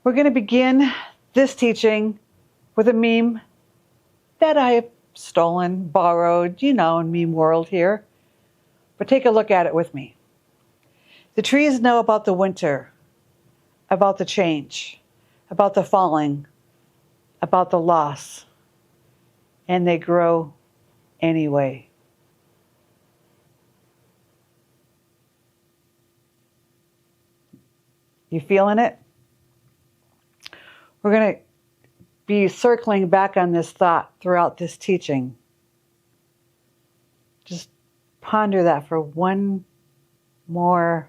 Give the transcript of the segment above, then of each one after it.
We're going to begin this teaching with a meme that I have stolen, borrowed, in meme world here. But take a look at it with me. The trees know about the winter, about the change, about the falling, about the loss, and they grow anyway. You feeling it? We're going to be circling back on this thought throughout this teaching. Just ponder that for one more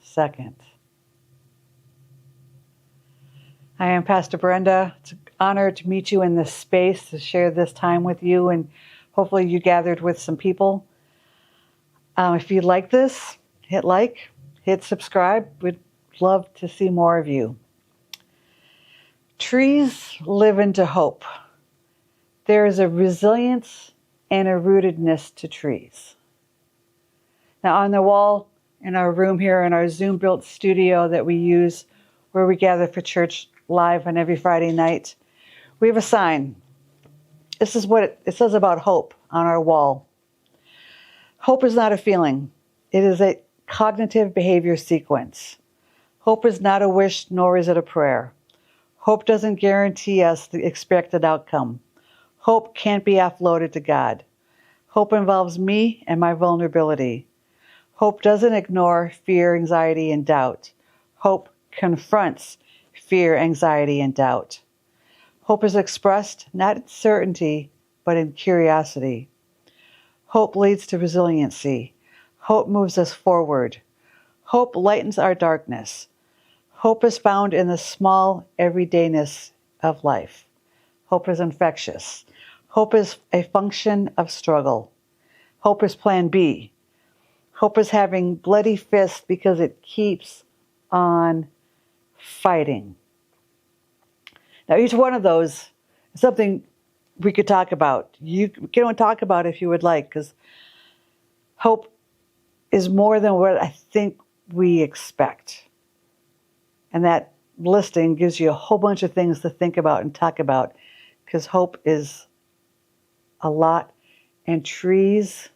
second. I am Pastor Brenda. It's an honor to meet you in this space, to share this time with you, and hopefully you gathered with some people. If you like this, hit like, hit subscribe. We'd love to see more of you. Trees live into hope. There is a resilience and a rootedness to trees. Now on the wall in our room here in our Zoom-built studio that we use where we gather for church live on every Friday night, we have a sign. This is what it says about hope on our wall. Hope is not a feeling. It is a cognitive behavior sequence. Hope is not a wish, nor is it a prayer. Hope doesn't guarantee us the expected outcome. Hope can't be offloaded to God. Hope involves me and my vulnerability. Hope doesn't ignore fear, anxiety, and doubt. Hope confronts fear, anxiety, and doubt. Hope is expressed not in certainty, but in curiosity. Hope leads to resiliency. Hope moves us forward. Hope lightens our darkness. Hope is found in the small everydayness of life. Hope is infectious. Hope is a function of struggle. Hope is plan B. Hope is having bloody fists because it keeps on fighting. Now each one of those is something we could talk about. You can talk about it if you would like, because hope is more than what I think we expect. And that listing gives you a whole bunch of things to think about and talk about, because hope is a lot, and trees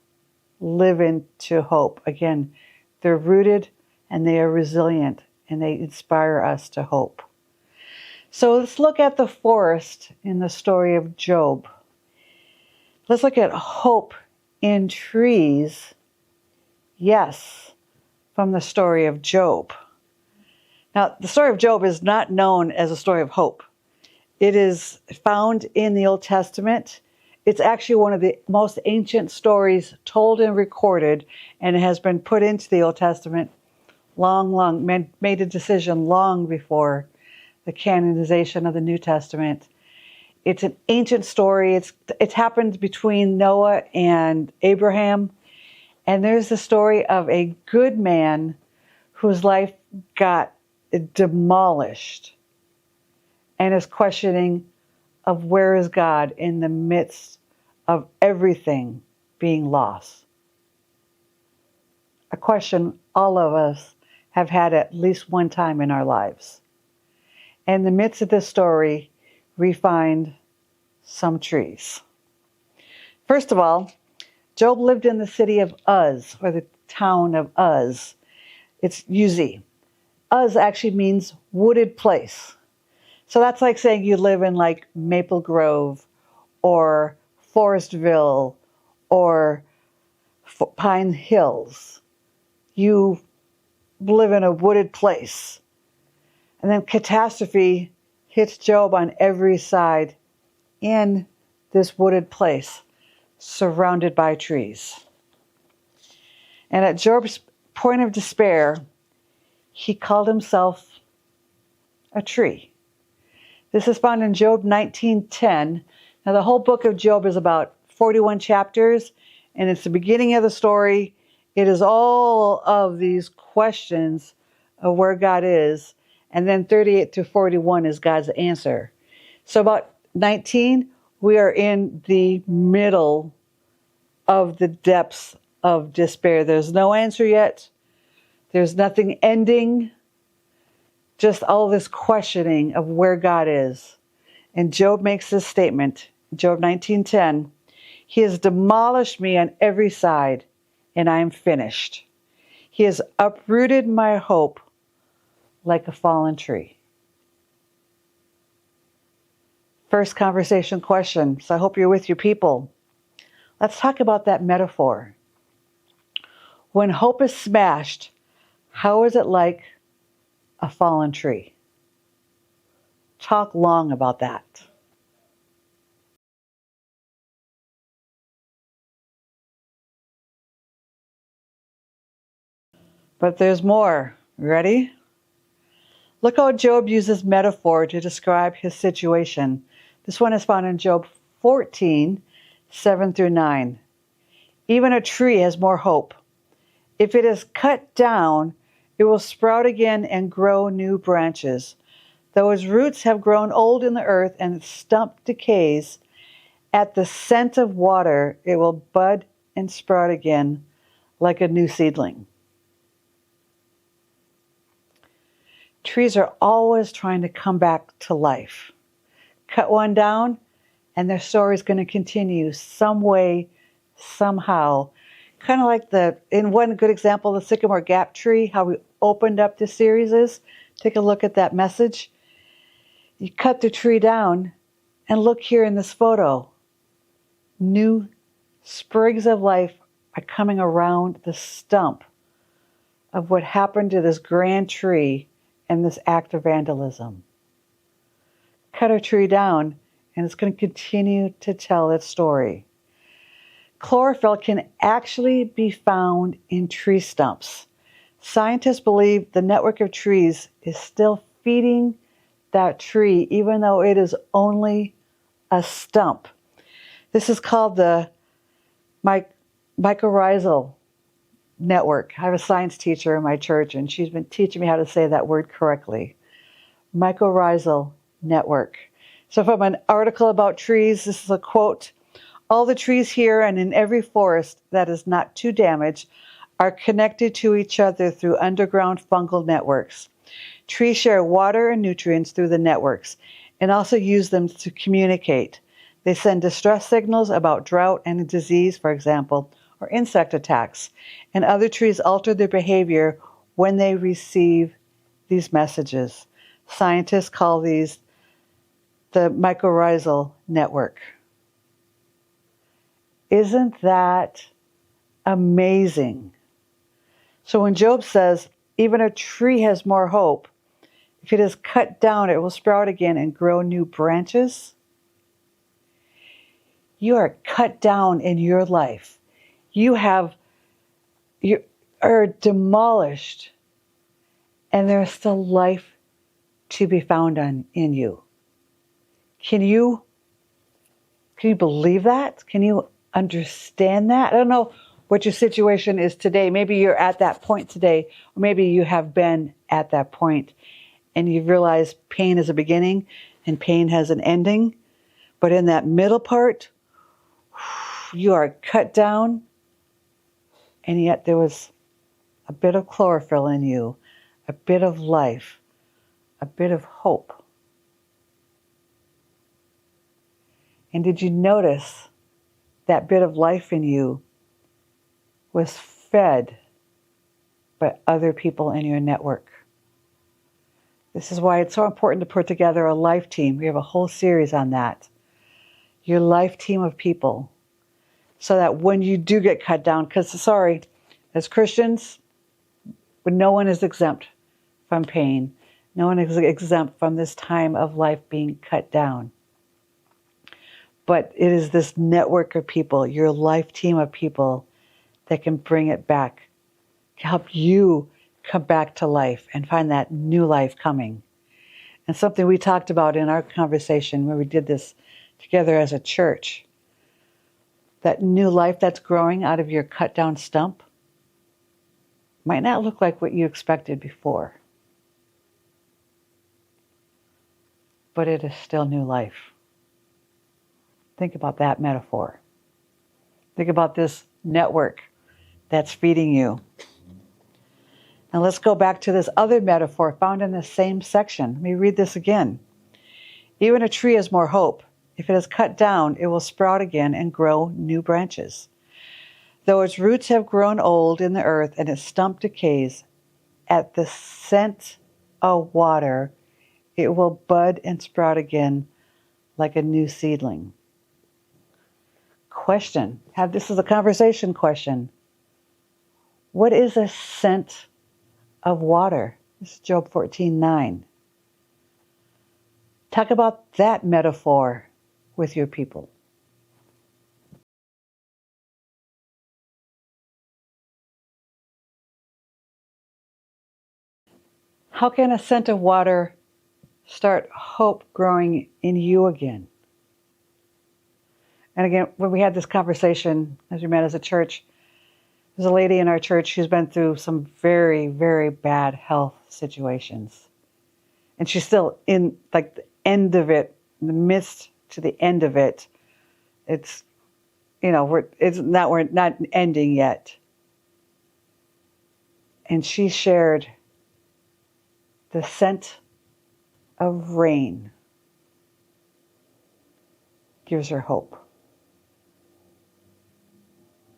live into hope. Again, they're rooted and they are resilient and they inspire us to hope. So let's look at the forest in the story of Job. Let's look at hope in trees, yes, from the story of Job. Now, the story of Job is not known as a story of hope. It is found in the Old Testament. It's actually one of the most ancient stories told and recorded, and it has been put into the Old Testament made a decision long before the canonization of the New Testament. It's an ancient story. It's happened between Noah and Abraham, and there's the story of a good man whose life got demolished and is questioning of where is God in the midst of everything being lost. A question all of us have had at least one time in our lives. In the midst of this story, we find some trees. First of all, Job lived in the city of Uz, or the town of Uz. It's Uz. Uz actually means wooded place. So that's like saying you live in like Maple Grove or Forestville or Pine Hills. You live in a wooded place. And then catastrophe hits Job on every side in this wooded place, surrounded by trees. And at Job's point of despair, he called himself a tree. This is found in Job 19:10. Now the whole book of Job is about 41 chapters, and it's the beginning of the story. It is all of these questions of where God is, and then 38 to 41 is God's answer. So about 19, we are in the middle of the depths of despair. There's no answer yet. There's nothing ending. just all this questioning of where God is. And Job makes this statement, Job 19:10, He has demolished me on every side, and I am finished. He has uprooted my hope like a fallen tree. First conversation question, so I hope you're with your people. Let's talk about that metaphor. When hope is smashed, how is it like a fallen tree? Talk long about that. But there's more. Ready? Look how Job uses metaphor to describe his situation. This one is found in Job 14:7-9. Even a tree has more hope. If it is cut down, it will sprout again and grow new branches. Though its roots have grown old in the earth and its stump decays, at the scent of water it will bud and sprout again like a new seedling. Trees are always trying to come back to life. Cut one down, and their story is going to continue some way, somehow. Kind of like in one good example, the Sycamore Gap Tree, how we opened up this series is. Take a look at that message. You cut the tree down, and look here in this photo. New sprigs of life are coming around the stump of what happened to this grand tree and this act of vandalism. Cut a tree down, and it's going to continue to tell its story. Chlorophyll can actually be found in tree stumps. Scientists believe the network of trees is still feeding that tree, even though it is only a stump. This is called the mycorrhizal network. I have a science teacher in my church, and she's been teaching me how to say that word correctly. Mycorrhizal network. So from an article about trees, this is a quote. All the trees here and in every forest that is not too damaged are connected to each other through underground fungal networks. Trees share water and nutrients through the networks and also use them to communicate. They send distress signals about drought and disease, for example, or insect attacks, and other trees alter their behavior when they receive these messages. Scientists call these the mycorrhizal network. Isn't that amazing? So when Job says, even a tree has more hope, if it is cut down, it will sprout again and grow new branches. You are cut down in your life. You are demolished, and there's still life to be found in you. Can you believe that? Can you understand that? I don't know what your situation is today. Maybe you're at that point today, or maybe you have been at that point and you realize pain is a beginning and pain has an ending. But in that middle part, you are cut down, and yet there was a bit of chlorophyll in you, a bit of life, a bit of hope. And did you notice that bit of life in you was fed by other people in your network? This is why it's so important to put together a life team. We have a whole series on that. Your life team of people. So that when you do get cut down, because as Christians, no one is exempt from pain. No one is exempt from this time of life being cut down. But it is this network of people, your life team of people, that can bring it back, to help you come back to life and find that new life coming. And something we talked about in our conversation when we did this together as a church, that new life that's growing out of your cut down stump might not look like what you expected before, but it is still new life. Think about that metaphor. Think about this network that's feeding you. Now let's go back to this other metaphor found in the same section. Let me read this again. Even a tree has more hope. If it is cut down, it will sprout again and grow new branches. Though its roots have grown old in the earth and its stump decays, at the scent of water, it will bud and sprout again like a new seedling. Question. This is a conversation question. What is a scent of water? This is Job 14:9. Talk about that metaphor with your people. How can a scent of water start hope growing in you again? And again, when we had this conversation, as we met as a church, there's a lady in our church who's been through some very, very bad health situations. And she's still in like the end of it, in the midst to the end of it. It's, we're not ending yet. And she shared the scent of rain gives her hope.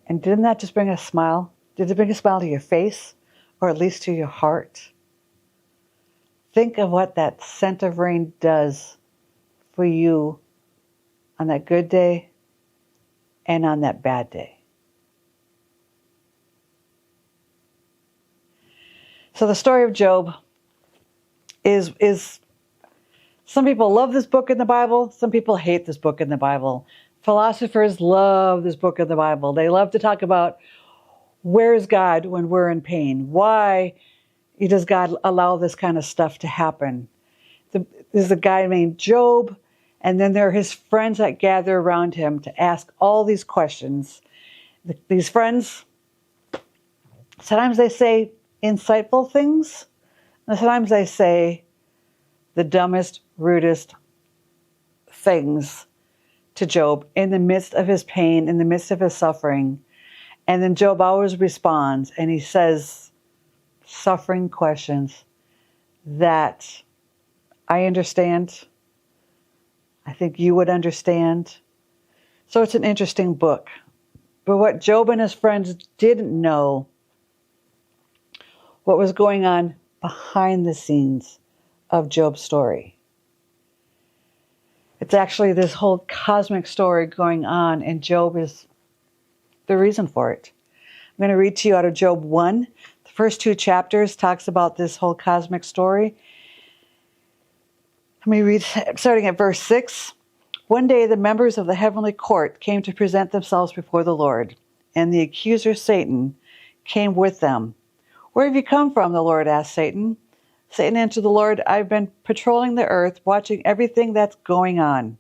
And didn't that just bring a smile? Did it bring a smile to your face, or at least to your heart? Think of what that scent of rain does for you on that good day and on that bad day. So the story of Job is some people love this book in the Bible, some people hate this book in the Bible. Philosophers love this book of the Bible. They love to talk about where's God when we're in pain? Why does God allow this kind of stuff to happen? There's a guy named Job, and then there are his friends that gather around him to ask all these questions. These friends, sometimes they say insightful things, and sometimes they say the dumbest, rudest things to Job in the midst of his pain, in the midst of his suffering. And then Job always responds, and he says suffering questions that I understand. I think you would understand. So it's an interesting book. But what Job and his friends didn't know, what was going on behind the scenes of Job's story. It's actually this whole cosmic story going on, and Job is the reason for it. I'm going to read to you out of Job 1. The first 2 chapters talks about this whole cosmic story. Let me read, starting at verse 6. One day the members of the heavenly court came to present themselves before the Lord, and the accuser Satan came with them. Where have you come from? The Lord asked Satan. Satan answered the Lord, I've been patrolling the earth, watching everything that's going on.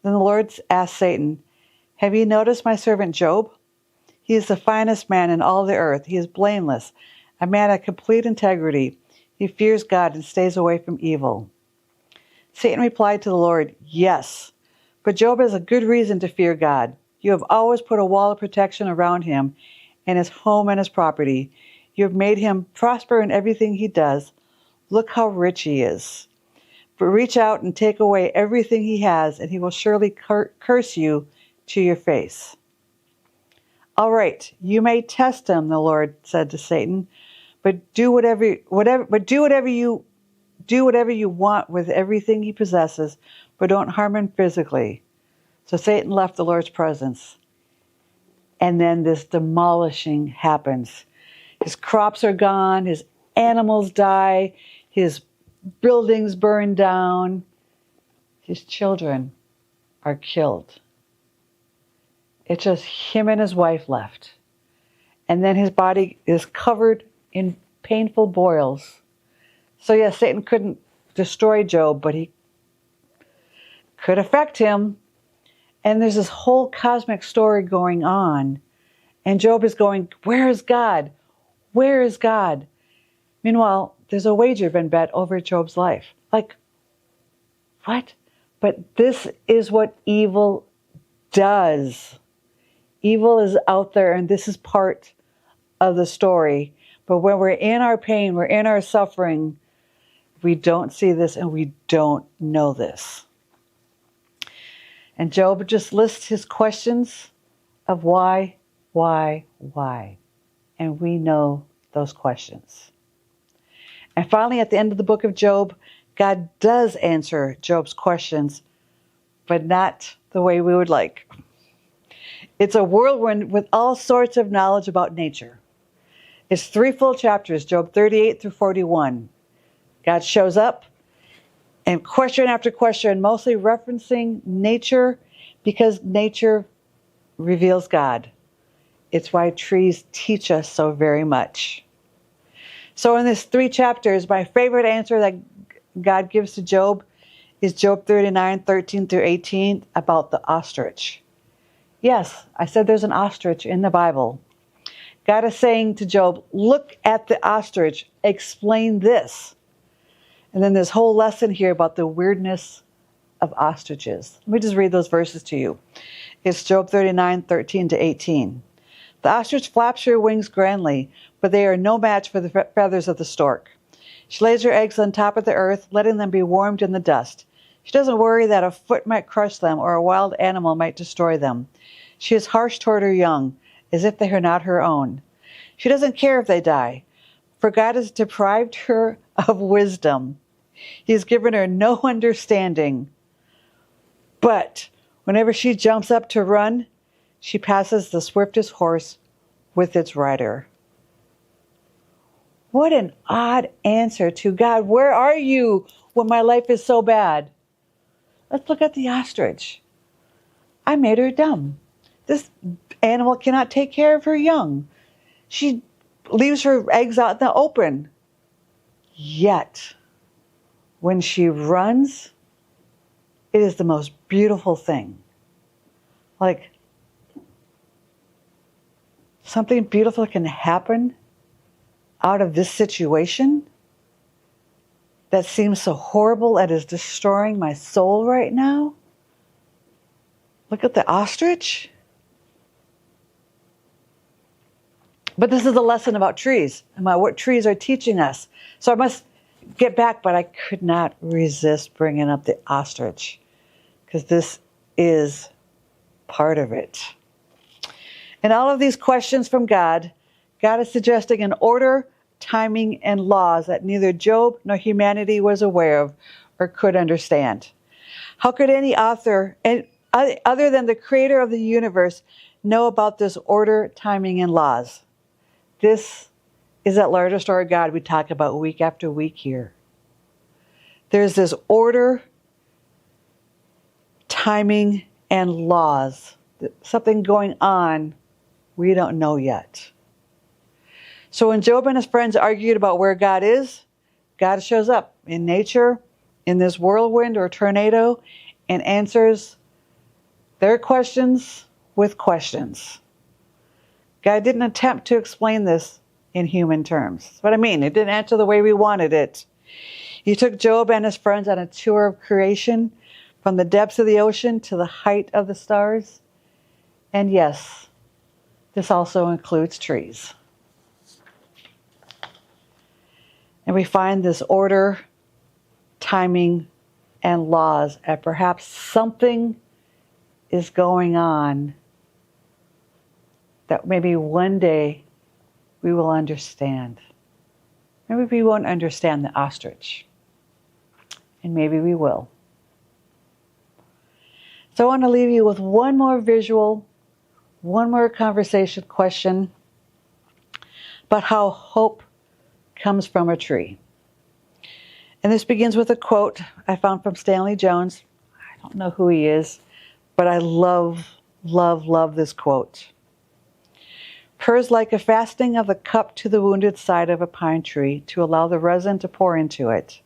Then the Lord asked Satan, have you noticed my servant Job? He is the finest man in all the earth. He is blameless, a man of complete integrity. He fears God and stays away from evil. Satan replied to the Lord, yes, but Job has a good reason to fear God. You have always put a wall of protection around him and his home and his property. You have made him prosper in everything he does. Look how rich he is. But reach out and take away everything he has, and he will surely curse you to your face. All right, you may test him, the Lord said to Satan, but do whatever you want with everything he possesses, but don't harm him physically. So Satan left the Lord's presence. And then this demolishing happens. His crops are gone, his animals die, his buildings burn down, his children are killed. It's just him and his wife left. And then his body is covered in painful boils. So yes, Satan couldn't destroy Job, but he could affect him. And there's this whole cosmic story going on. And Job is going, where is God? Where is God? Meanwhile, there's a wager been bet over Job's life. Like, what? But this is what evil does. Evil is out there, and this is part of the story. But when we're in our pain, we're in our suffering, we don't see this and we don't know this. And Job just lists his questions of why. And we know those questions. And finally, at the end of the book of Job, God does answer Job's questions, but not the way we would like. It's a whirlwind with all sorts of knowledge about nature. It's 3 full chapters, Job 38 through 41. God shows up, and question after question, mostly referencing nature, because nature reveals God. It's why trees teach us so very much. So in these 3 chapters, my favorite answer that God gives to Job is Job 39, 13 through 18, about the ostrich. Yes, I said there's an ostrich in the Bible. God is saying to Job, look at the ostrich, explain this. And then this whole lesson here about the weirdness of ostriches. Let me just read those verses to you. It's Job 39, 13 to 18. The ostrich flaps her wings grandly, but they are no match for the feathers of the stork. She lays her eggs on top of the earth, letting them be warmed in the dust. She doesn't worry that a foot might crush them or a wild animal might destroy them. She is harsh toward her young, as if they are not her own. She doesn't care if they die, for God has deprived her of wisdom. He has given her no understanding. But whenever she jumps up to run, she passes the swiftest horse with its rider. What an odd answer to God. Where are you when my life is so bad? Let's look at the ostrich. I made her dumb. This animal cannot take care of her young. She leaves her eggs out in the open. Yet, when she runs, it is the most beautiful thing. Like, something beautiful can happen out of this situation that seems so horrible that is destroying my soul right now. Look at the ostrich. But this is a lesson about trees and about what trees are teaching us. So I must get back, but I could not resist bringing up the ostrich because this is part of it. In all of these questions from God, God is suggesting an order, timing, and laws that neither Job nor humanity was aware of or could understand. How could any author, other than the creator of the universe, know about this order, timing, and laws? This is that larger story of God we talk about week after week here. There's this order, timing, and laws. Something going on we don't know yet. So when Job and his friends argued about where God is, God shows up in nature, in this whirlwind or tornado, and answers their questions with questions. God didn't attempt to explain this in human terms. That's what I mean. It didn't answer the way we wanted it. He took Job and his friends on a tour of creation, from the depths of the ocean to the height of the stars. And yes, this also includes trees. And we find this order, timing, and laws, and perhaps something is going on that maybe one day we will understand. Maybe we won't understand the ostrich, and maybe we will. So I want to leave you with one more visual, one more conversation question about how hope comes from a tree. And this begins with a quote I found from Stanley Jones. I don't know who he is, but I love this quote. Purrs like a fastening of the cup to the wounded side of a pine tree to allow the resin to pour into it.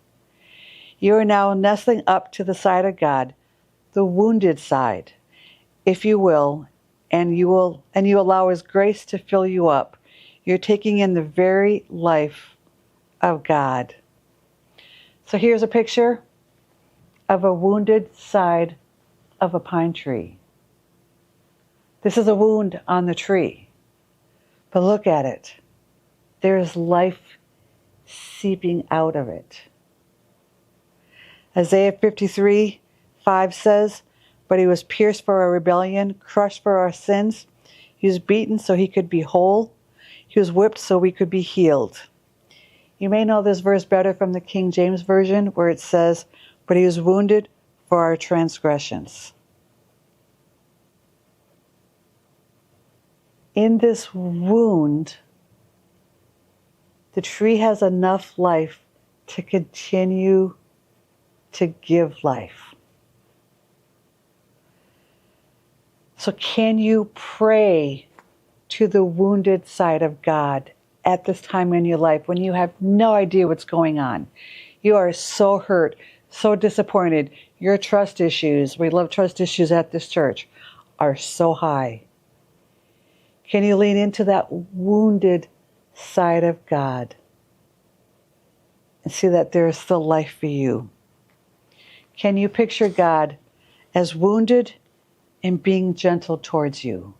You are now nestling up to the side of God, the wounded side, if you will, and you allow His grace to fill you up. You're taking in the very life of God. So here's a picture of a wounded side of a pine tree. This is a wound on the tree, but look at it. there is life seeping out of it. Isaiah 53:5 says, "But he was pierced for our rebellion, crushed for our sins. He was beaten so he could be whole. He was whipped so we could be healed." You may know this verse better from the King James Version, where it says, "But he was wounded for our transgressions." In this wound, the tree has enough life to continue to give life. So can you pray to the wounded side of God at this time in your life when you have no idea what's going on? You are so hurt, so disappointed. Your trust issues, we love trust issues at this church, are so high. Can you lean into that wounded side of God and see that there is still life for you? Can you picture God as wounded and being gentle towards you?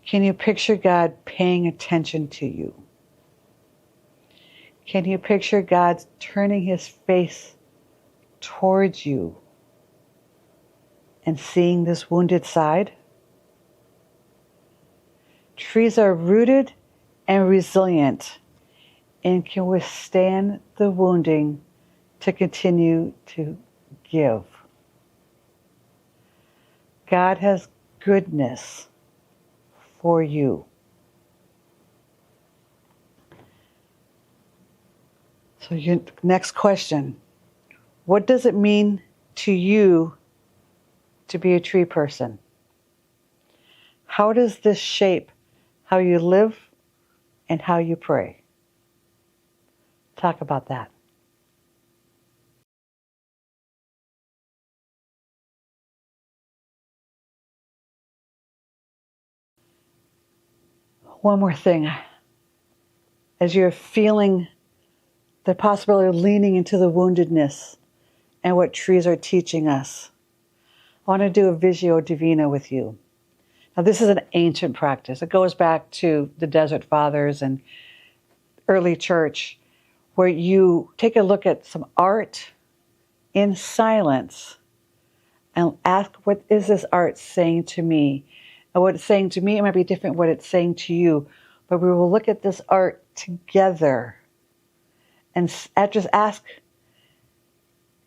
Can you picture God paying attention to you? Can you picture God turning his face towards you and seeing this wounded side? Trees are rooted and resilient and can withstand the wounding to continue to give. God has goodness for you. So your next question, what does it mean to you to be a tree person? How does this shape how you live and how you pray? Talk about that. One more thing. As you're feeling the possibility of leaning into the woundedness and what trees are teaching us, I want to do a Visio Divina with you. Now, this is an ancient practice. It goes back to the Desert Fathers and early church, where you take a look at some art in silence and ask, what is this art saying to me? And what it's saying to me, it might be different what it's saying to you, but we will look at this art together and just ask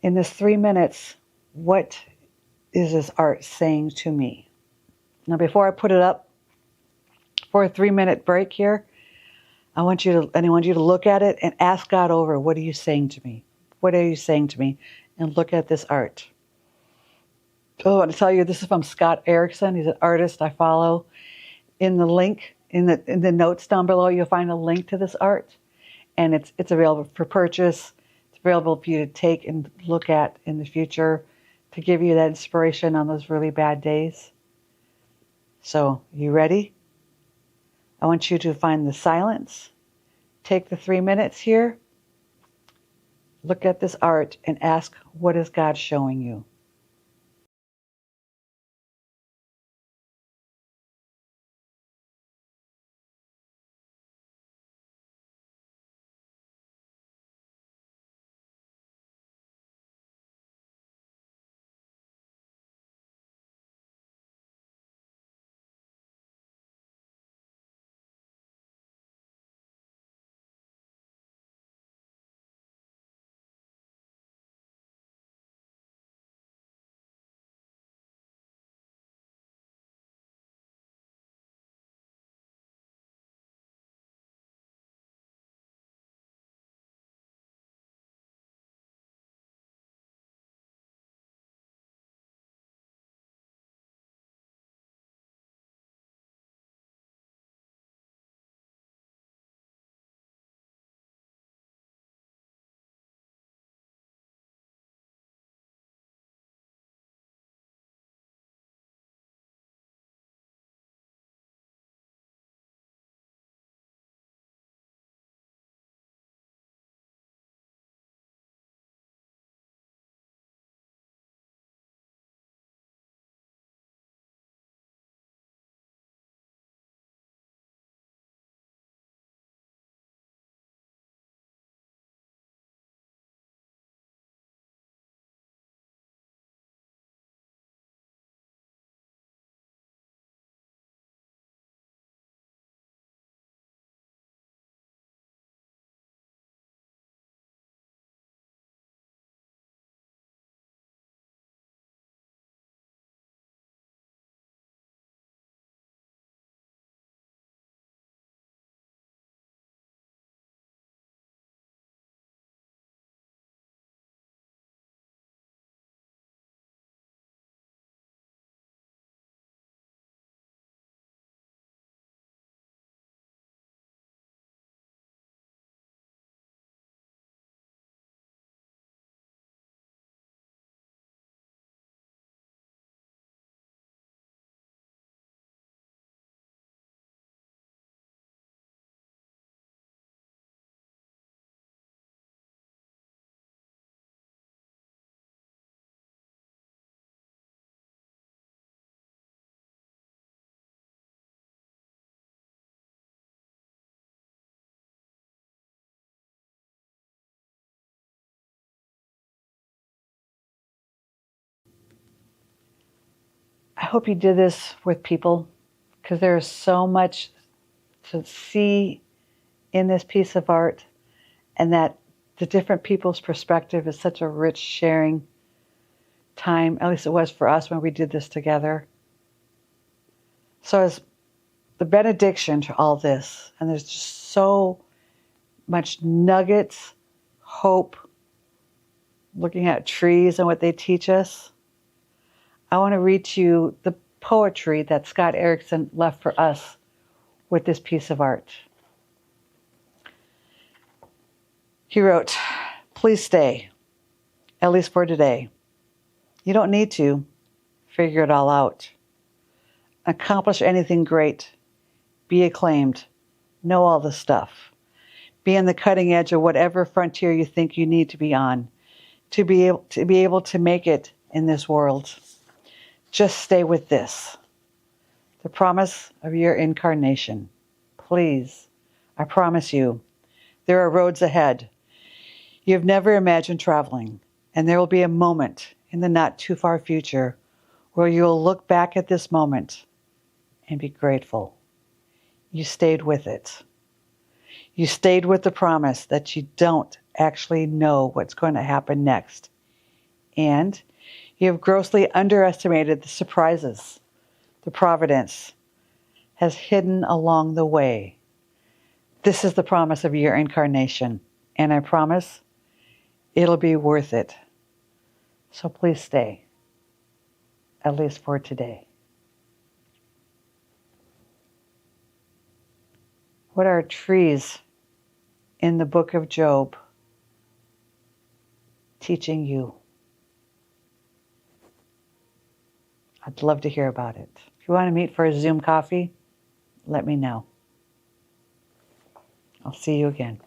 in this 3 minutes, what is this art saying to me? Now, before I put it up for a 3-minute break here, I want you to look at it and ask God over, what are you saying to me? What are you saying to me? And look at this art. Oh, I want to tell you, this is from Scott Erickson. He's an artist I follow. In the link, in the notes down below, you'll find a link to this art. And it's available for purchase. It's available for you to take and look at in the future to give you that inspiration on those really bad days. So, you ready? I want you to find the silence. Take the 3 minutes here. Look at this art and ask, what is God showing you? hope you did this with people, because there is so much to see in this piece of art, and that the different people's perspective is such a rich sharing time. At least it was for us when we did this together. So as the benediction to all this, and there's just so much nuggets, hope, looking at trees and what they teach us, I want to read to you the poetry that Scott Erickson left for us with this piece of art. He wrote, "Please stay, at least for today. You don't need to figure it all out. Accomplish anything great. Be acclaimed. Know all the stuff. Be on the cutting edge of whatever frontier you think you need to be on to be able to make it in this world. Just stay with this, the promise of your incarnation. Please, I promise you, there are roads ahead you've never imagined traveling, and there will be a moment in the not too far future where you'll look back at this moment and be grateful. You stayed with it. You stayed with the promise that you don't actually know what's going to happen next. And you have grossly underestimated the surprises the providence has hidden along the way. This is the promise of your incarnation, and I promise it'll be worth it. So please stay, at least for today." What are trees in the book of Job teaching you? I'd love to hear about it. If you want to meet for a Zoom coffee, let me know. I'll see you again.